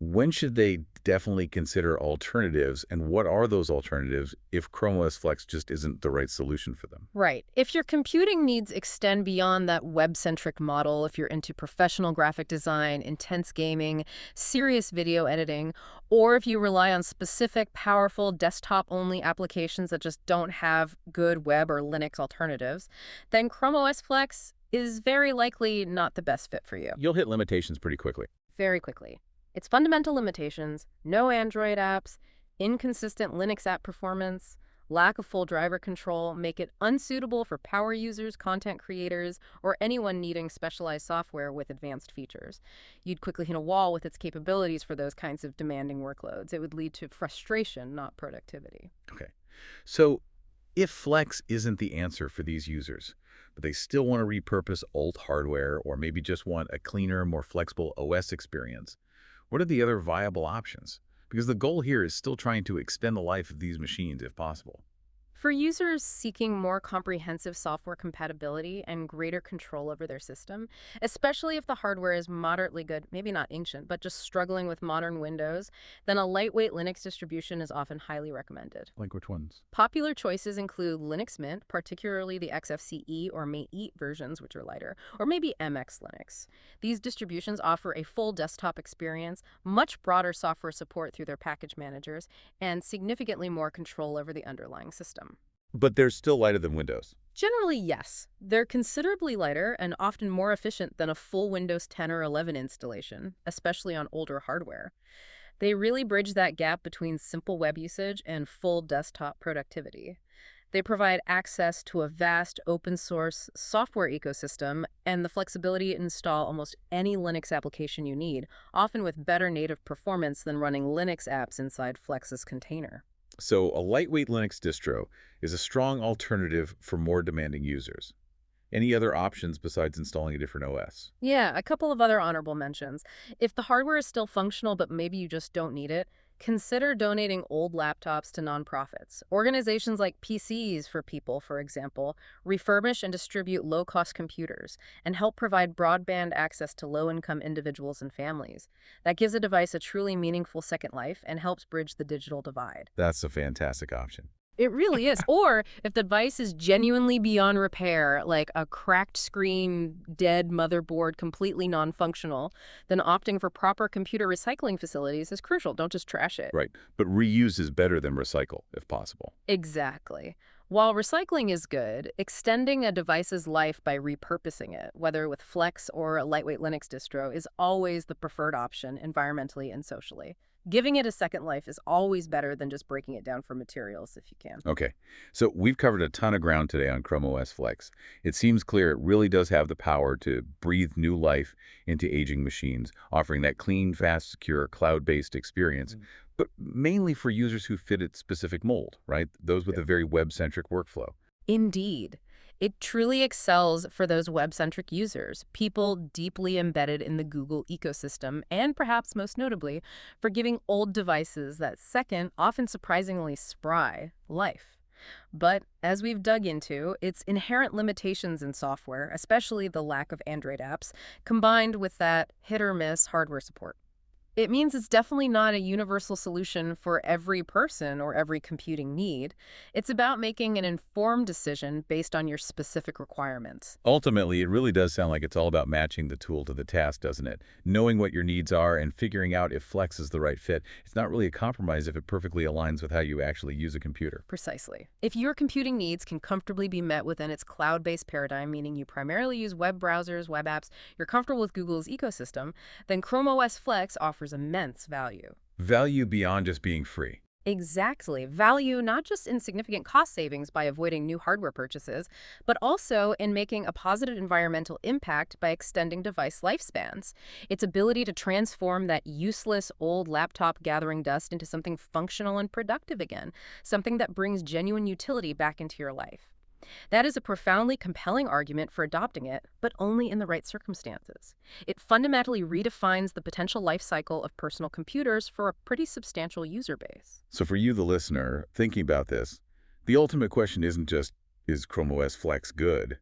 When should they definitely consider alternatives, and what are those alternatives if Chrome OS Flex just isn't the right solution for them? Right. If your computing needs extend beyond that web-centric model, if you're into professional graphic design, intense gaming, serious video editing, or if you rely on specific, powerful desktop-only applications that just don't have good web or Linux alternatives, then Chrome OS Flex is very likely not the best fit for you. You'll hit limitations pretty quickly. Very quickly. Its fundamental limitations, no Android apps, inconsistent Linux app performance, lack of full driver control make it unsuitable for power users, content creators, or anyone needing specialized software with advanced features. You'd quickly hit a wall with its capabilities for those kinds of demanding workloads. It would lead to frustration, not productivity. Okay. So if Flex isn't the answer for these users, but they still want to repurpose old hardware or maybe just want a cleaner, more flexible OS experience, what are the other viable options? Because the goal here is still trying to extend the life of these machines if possible. For users seeking more comprehensive software compatibility and greater control over their system, especially if the hardware is moderately good, maybe not ancient, but just struggling with modern Windows, then a lightweight Linux distribution is often highly recommended. Like which ones? Popular choices include Linux Mint, particularly the XFCE or Mate versions, which are lighter, or maybe MX Linux. These distributions offer a full desktop experience, much broader software support through their package managers, and significantly more control over the underlying system. But they're still lighter than Windows. Generally, yes. They're considerably lighter and often more efficient than a full Windows 10 or 11 installation, especially on older hardware. They really bridge that gap between simple web usage and full desktop productivity. They provide access to a vast open-source software ecosystem and the flexibility to install almost any Linux application you need, often with better native performance than running Linux apps inside Flex's container. So a lightweight Linux distro is a strong alternative for more demanding users. Any other options besides installing a different OS? Yeah, a couple of other honorable mentions. If the hardware is still functional, but maybe you just don't need it, consider donating old laptops to nonprofits. Organizations like PCs for People, for example, refurbish and distribute low-cost computers and help provide broadband access to low-income individuals and families. That gives a device a truly meaningful second life and helps bridge the digital divide. That's a fantastic option. It really is. Or if the device is genuinely beyond repair, like a cracked screen, dead motherboard, completely non-functional, then opting for proper computer recycling facilities is crucial. Don't just trash it. Right. But reuse is better than recycle, if possible. Exactly. While recycling is good, extending a device's life by repurposing it, whether with Flex or a lightweight Linux distro, is always the preferred option environmentally and socially. Giving it a second life is always better than just breaking it down for materials if you can. Okay. So we've covered a ton of ground today on Chrome OS Flex. It seems clear it really does have the power to breathe new life into aging machines, offering that clean, fast, secure, cloud-based experience, but mainly for users who fit its specific mold, right? Those with a very web-centric workflow. Indeed. It truly excels for those web-centric users, people deeply embedded in the Google ecosystem, and perhaps most notably, for giving old devices that second, often surprisingly spry, life. But as we've dug into, its inherent limitations in software, especially the lack of Android apps, combined with that hit-or-miss hardware support. It means it's definitely not a universal solution for every person or every computing need. It's about making an informed decision based on your specific requirements. Ultimately, it really does sound like it's all about matching the tool to the task, doesn't it? Knowing what your needs are and figuring out if Flex is the right fit. It's not really a compromise if it perfectly aligns with how you actually use a computer. Precisely. If your computing needs can comfortably be met within its cloud-based paradigm, meaning you primarily use web browsers, web apps, you're comfortable with Google's ecosystem, then Chrome OS Flex offers immense value. Value beyond just being free. Exactly. Value not just in significant cost savings by avoiding new hardware purchases, but also in making a positive environmental impact by extending device lifespans. Its ability to transform that useless old laptop gathering dust into something functional and productive again, something that brings genuine utility back into your life. That is a profoundly compelling argument for adopting it, but only in the right circumstances. It fundamentally redefines the potential life cycle of personal computers for a pretty substantial user base. So for you, the listener, thinking about this, the ultimate question isn't just, is Chrome OS Flex good?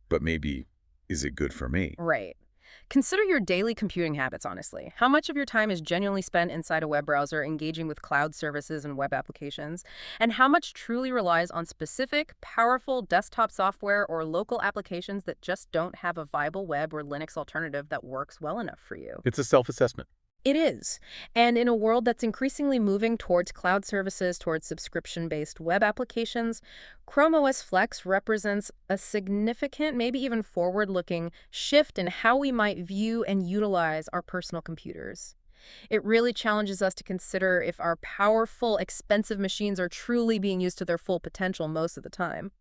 But maybe, is it good for me? Right. Consider your daily computing habits, honestly. How much of your time is genuinely spent inside a web browser engaging with cloud services and web applications? And how much truly relies on specific, powerful desktop software or local applications that just don't have a viable web or Linux alternative that works well enough for you? It's a self-assessment. It is. And in a world that's increasingly moving towards cloud services, towards subscription-based web applications, Chrome OS Flex represents a significant, maybe even forward-looking shift in how we might view and utilize our personal computers. It really challenges us to consider if our powerful, expensive machines are truly being used to their full potential most of the time.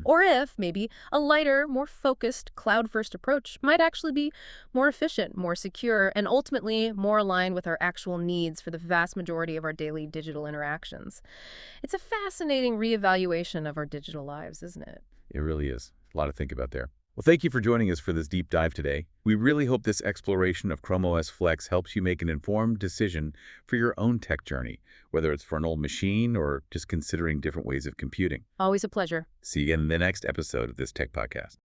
Or if, maybe, a lighter, more focused, cloud-first approach might actually be more efficient, more secure, and ultimately more aligned with our actual needs for the vast majority of our daily digital interactions. It's a fascinating reevaluation of our digital lives, isn't it? It really is. A lot to think about there. Well, thank you for joining us for this deep dive today. We really hope this exploration of Chrome OS Flex helps you make an informed decision for your own tech journey, whether it's for an old machine or just considering different ways of computing. Always a pleasure. See you in the next episode of this Tech Podcast.